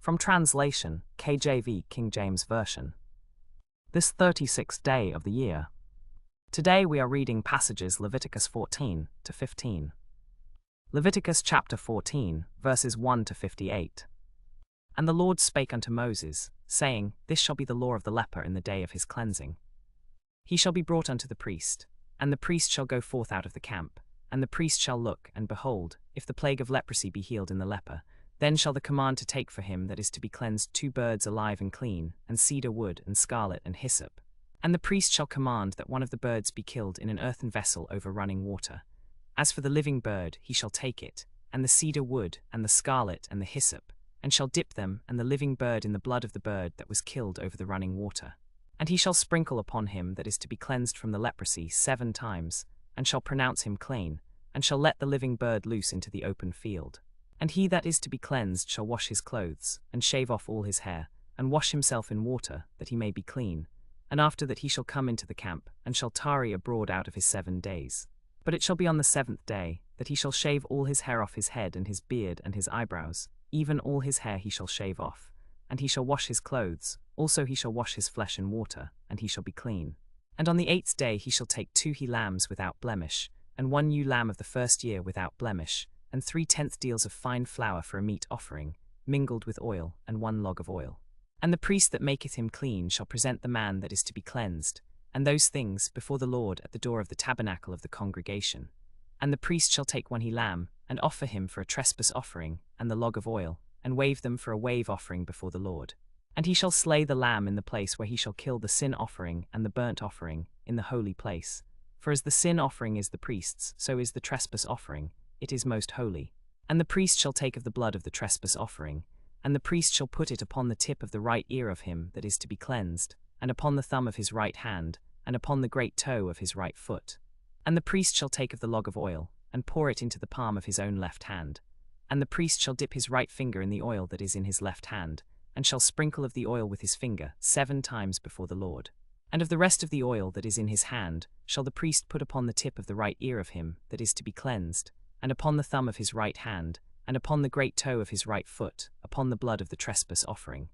From translation, KJV, King James Version. This 36th day of the year. Today we are reading passages Leviticus 14 to 15. Leviticus chapter 14, verses 1 to 58. And the Lord spake unto Moses, saying, This shall be the law of the leper in the day of his cleansing. He shall be brought unto the priest, and the priest shall go forth out of the camp, and the priest shall look, and behold, if the plague of leprosy be healed in the leper, then shall the command to take for him that is to be cleansed 2 birds alive and clean, and cedar wood, and scarlet, and hyssop. And the priest shall command that one of the birds be killed in an earthen vessel over running water. As for the living bird, he shall take it, and the cedar wood, and the scarlet, and the hyssop, and shall dip them and the living bird in the blood of the bird that was killed over the running water. And he shall sprinkle upon him that is to be cleansed from the leprosy 7 times, and shall pronounce him clean, and shall let the living bird loose into the open field. And he that is to be cleansed shall wash his clothes, and shave off all his hair, and wash himself in water, that he may be clean. And after that he shall come into the camp, and shall tarry abroad out of his 7 days. But it shall be on the 7th day, that he shall shave all his hair off his head, and his beard, and his eyebrows, even all his hair he shall shave off. And he shall wash his clothes, also he shall wash his flesh in water, and he shall be clean. And on the 8th day he shall take 2 he lambs without blemish, and 1 ewe lamb of the first year without blemish, and 3/10 deals of fine flour for a meat offering, mingled with oil, and 1 log of oil. And the priest that maketh him clean shall present the man that is to be cleansed, and those things before the Lord at the door of the tabernacle of the congregation. And the priest shall take 1 he lamb, and offer him for a trespass offering, and the log of oil, and wave them for a wave offering before the Lord. And he shall slay the lamb in the place where he shall kill the sin offering and the burnt offering, in the holy place. For as the sin offering is the priest's, so is the trespass offering, it is most holy. And the priest shall take of the blood of the trespass offering, and the priest shall put it upon the tip of the right ear of him that is to be cleansed, and upon the thumb of his right hand, and upon the great toe of his right foot. And the priest shall take of the log of oil, and pour it into the palm of his own left hand. And the priest shall dip his right finger in the oil that is in his left hand, and shall sprinkle of the oil with his finger 7 times before the Lord. And of the rest of the oil that is in his hand shall the priest put upon the tip of the right ear of him that is to be cleansed, and upon the thumb of his right hand, and upon the great toe of his right foot, upon the blood of the trespass offering.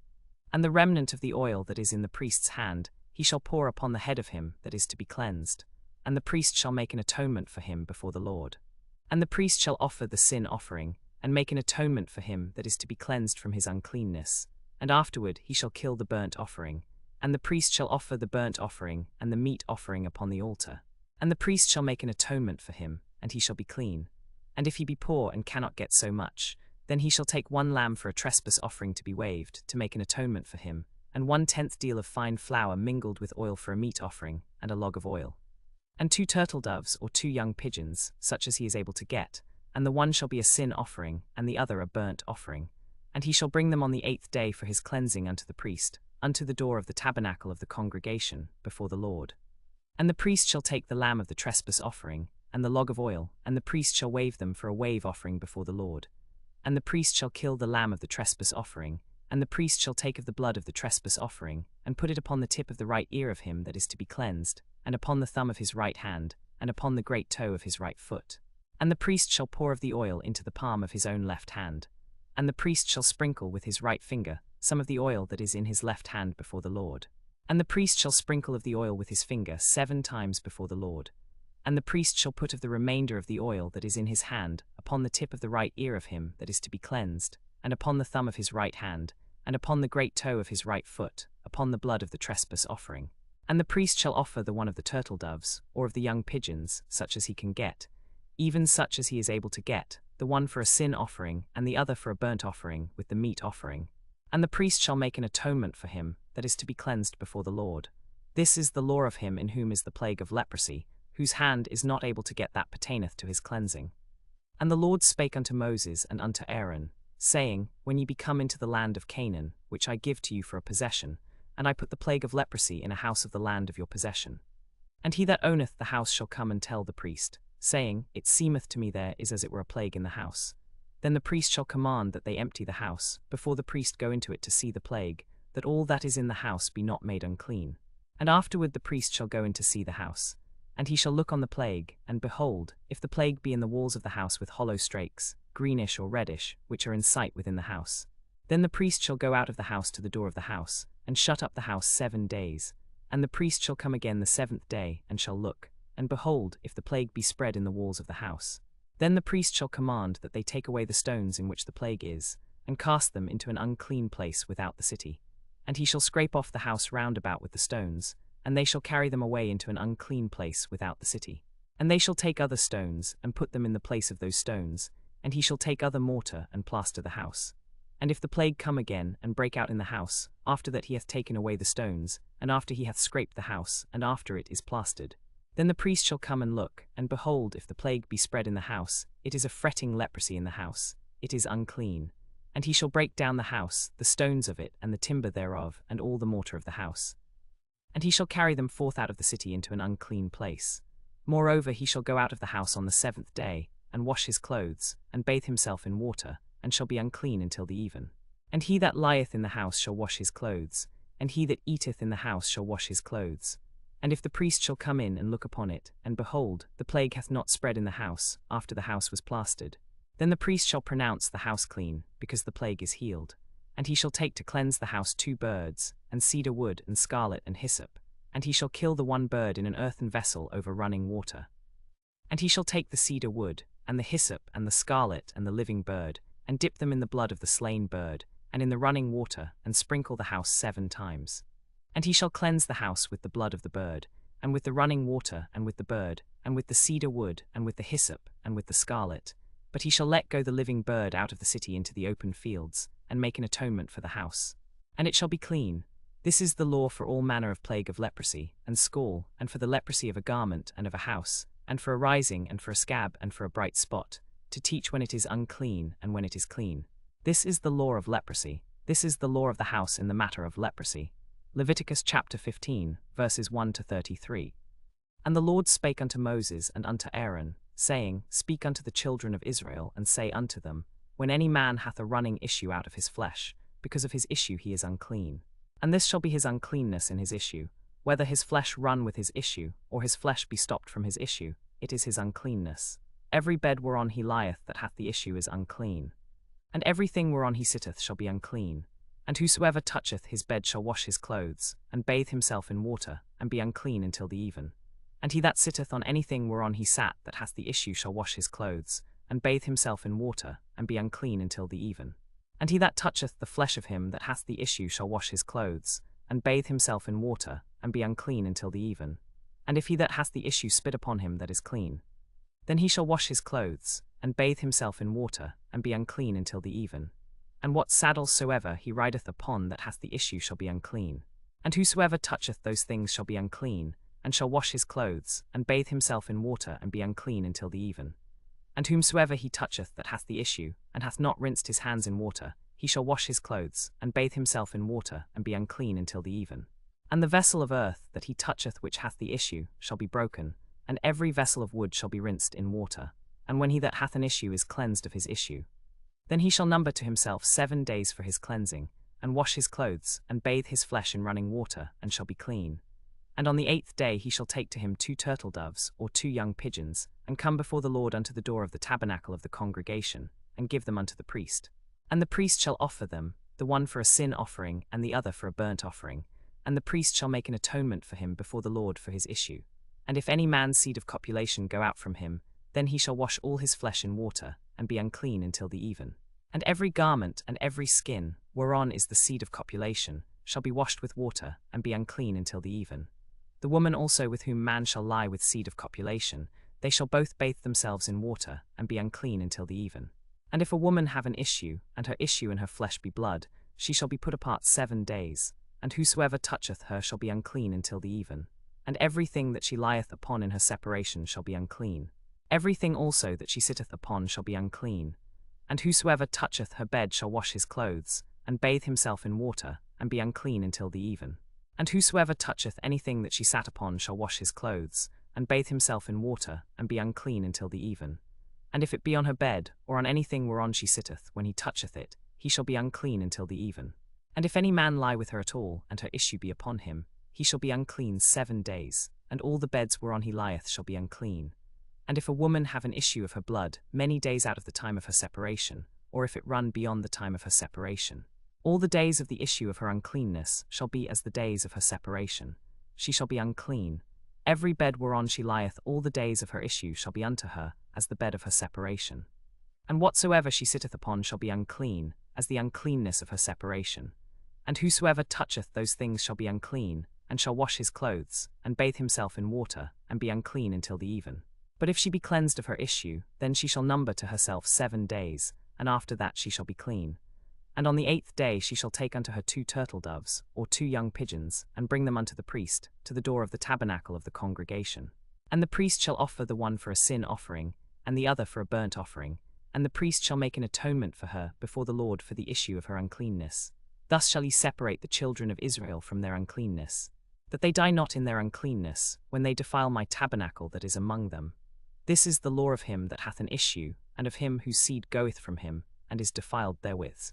And the remnant of the oil that is in the priest's hand he shall pour upon the head of him that is to be cleansed, and the priest shall make an atonement for him before the Lord. And the priest shall offer the sin offering, and make an atonement for him that is to be cleansed from his uncleanness, and afterward he shall kill the burnt offering, and the priest shall offer the burnt offering and the meat offering upon the altar. And the priest shall make an atonement for him, and he shall be clean. And if he be poor and cannot get so much, then he shall take 1 lamb for a trespass offering to be waved, to make an atonement for him, and 1/10 deal of fine flour mingled with oil for a meat offering, and a log of oil. And 2 turtle doves or 2 young pigeons, such as he is able to get, and the one shall be a sin offering, and the other a burnt offering. And he shall bring them on the 8th day for his cleansing unto the priest, unto the door of the tabernacle of the congregation, before the Lord. And the priest shall take the lamb of the trespass offering, and the log of oil, and the priest shall wave them for a wave offering before the Lord. And the priest shall kill the lamb of the trespass offering, and the priest shall take of the blood of the trespass offering, and put it upon the tip of the right ear of him that is to be cleansed, and upon the thumb of his right hand, and upon the great toe of his right foot. And the priest shall pour of the oil into the palm of his own left hand. And the priest shall sprinkle with his right finger some of the oil that is in his left hand before the Lord. And the priest shall sprinkle of the oil with his finger 7 times before the Lord. And the priest shall put of the remainder of the oil that is in his hand upon the tip of the right ear of him that is to be cleansed, and upon the thumb of his right hand, and upon the great toe of his right foot, upon the blood of the trespass offering. And the priest shall offer the one of the turtle doves, or of the young pigeons, such as he can get, even such as he is able to get, the one for a sin offering, and the other for a burnt offering, with the meat offering. And the priest shall make an atonement for him that is to be cleansed before the Lord. This is the law of him in whom is the plague of leprosy, whose hand is not able to get that pertaineth to his cleansing. And the Lord spake unto Moses and unto Aaron, saying, When ye be come into the land of Canaan, which I give to you for a possession, and I put the plague of leprosy in a house of the land of your possession. And he that owneth the house shall come and tell the priest, saying, It seemeth to me there is as it were a plague in the house. Then the priest shall command that they empty the house, before the priest go into it to see the plague, that all that is in the house be not made unclean. And afterward the priest shall go in to see the house. And he shall look on the plague, and behold, if the plague be in the walls of the house with hollow strakes, greenish or reddish, which are in sight within the house, Then the priest shall go out of the house to the door of the house, and shut up the house 7 days. And the priest shall come again the 7th day, and shall look, and behold, if the plague be spread in the walls of the house. Then the priest shall command that they take away the stones in which the plague is, and cast them into an unclean place without the city. And he shall scrape off the house round about with the stones, and they shall carry them away into an unclean place without the city. And they shall take other stones, and put them in the place of those stones, and he shall take other mortar, and plaster the house. And if the plague come again, and break out in the house, after that he hath taken away the stones, and after he hath scraped the house, and after it is plastered, then the priest shall come and look, and behold, if the plague be spread in the house, it is a fretting leprosy in the house, it is unclean. And he shall break down the house, the stones of it, and the timber thereof, and all the mortar of the house. And he shall carry them forth out of the city into an unclean place. Moreover, he shall go out of the house on the 7th day, and wash his clothes, and bathe himself in water, and shall be unclean until the even. And he that lieth in the house shall wash his clothes, and he that eateth in the house shall wash his clothes. And if the priest shall come in and look upon it, and behold, the plague hath not spread in the house, after the house was plastered, then the priest shall pronounce the house clean, because the plague is healed. And he shall take to cleanse the house 2 birds, and cedar wood, and scarlet, and hyssop. And he shall kill the one bird in an earthen vessel over running water. And he shall take the cedar wood, and the hyssop, and the scarlet, and the living bird, and dip them in the blood of the slain bird, and in the running water, and sprinkle the house 7 times. And he shall cleanse the house with the blood of the bird, and with the running water, and with the bird, and with the cedar wood, and with the hyssop, and with the scarlet. But he shall let go the living bird out of the city into the open fields, and make an atonement for the house. And it shall be clean. This is the law for all manner of plague of leprosy, and scall, and for the leprosy of a garment, and of a house, and for a rising, and for a scab, and for a bright spot, to teach when it is unclean, and when it is clean. This is the law of leprosy. This is the law of the house in the matter of leprosy. Leviticus chapter 15, verses 1 to 33. And the Lord spake unto Moses and unto Aaron, saying, Speak unto the children of Israel, and say unto them, When any man hath a running issue out of his flesh, because of his issue he is unclean. And this shall be his uncleanness in his issue, whether his flesh run with his issue, or his flesh be stopped from his issue, it is his uncleanness. Every bed whereon he lieth that hath the issue is unclean. And everything whereon he sitteth shall be unclean. And whosoever toucheth his bed shall wash his clothes, and bathe himself in water, and be unclean until the even. And he that sitteth on anything whereon he sat that hath the issue shall wash his clothes, and bathe himself in water, and be unclean until the even. And he that toucheth the flesh of him that hath the issue shall wash his clothes, and bathe himself in water, and be unclean until the even. And if he that hath the issue spit upon him that is clean, then he shall wash his clothes, and bathe himself in water, and be unclean until the even. And what saddle soever he rideth upon that hath the issue shall be unclean. And whosoever toucheth those things shall be unclean, and shall wash his clothes, and bathe himself in water, and be unclean until the even. And whomsoever he toucheth that hath the issue, and hath not rinsed his hands in water, he shall wash his clothes, and bathe himself in water, and be unclean until the even. And the vessel of earth that he toucheth which hath the issue shall be broken, and every vessel of wood shall be rinsed in water. And when he that hath an issue is cleansed of his issue, then he shall number to himself 7 days for his cleansing, and wash his clothes, and bathe his flesh in running water, and shall be clean. And on the 8th day he shall take to him 2 turtle doves, or 2 young pigeons, and come before the Lord unto the door of the tabernacle of the congregation, and give them unto the priest. And the priest shall offer them, the one for a sin offering, and the other for a burnt offering. And the priest shall make an atonement for him before the Lord for his issue. And if any man's seed of copulation go out from him, then he shall wash all his flesh in water, and be unclean until the even. And every garment and every skin, whereon is the seed of copulation, shall be washed with water, and be unclean until the even. The woman also with whom man shall lie with seed of copulation, they shall both bathe themselves in water, and be unclean until the even. And if a woman have an issue, and her issue in her flesh be blood, she shall be put apart 7 days, and whosoever toucheth her shall be unclean until the even. And everything that she lieth upon in her separation shall be unclean. Everything also that she sitteth upon shall be unclean. And whosoever toucheth her bed shall wash his clothes, and bathe himself in water, and be unclean until the even. And whosoever toucheth anything that she sat upon shall wash his clothes, and bathe himself in water, and be unclean until the even. And if it be on her bed, or on anything whereon she sitteth, when he toucheth it, he shall be unclean until the even. And if any man lie with her at all, and her issue be upon him, he shall be unclean 7 days, and all the beds whereon he lieth shall be unclean. And if a woman have an issue of her blood many days out of the time of her separation, or if it run beyond the time of her separation, All the days of the issue of her uncleanness shall be as the days of her separation. She shall be unclean. Every bed whereon she lieth all the days of her issue shall be unto her as the bed of her separation. And whatsoever she sitteth upon shall be unclean, as the uncleanness of her separation. And whosoever toucheth those things shall be unclean, and shall wash his clothes, and bathe himself in water, and be unclean until the even. But if she be cleansed of her issue, then she shall number to herself 7 days, and after that she shall be clean. And on the 8th day she shall take unto her 2 turtle doves, or 2 young pigeons, and bring them unto the priest, to the door of the tabernacle of the congregation. And the priest shall offer the one for a sin offering, and the other for a burnt offering, and the priest shall make an atonement for her before the Lord for the issue of her uncleanness. Thus shall he separate the children of Israel from their uncleanness, that they die not in their uncleanness, when they defile my tabernacle that is among them. This is the law of him that hath an issue, and of him whose seed goeth from him, and is defiled therewith.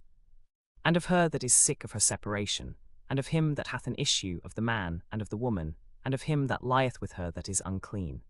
And of her that is sick of her separation, and of him that hath an issue of the man and of the woman, and of him that lieth with her that is unclean.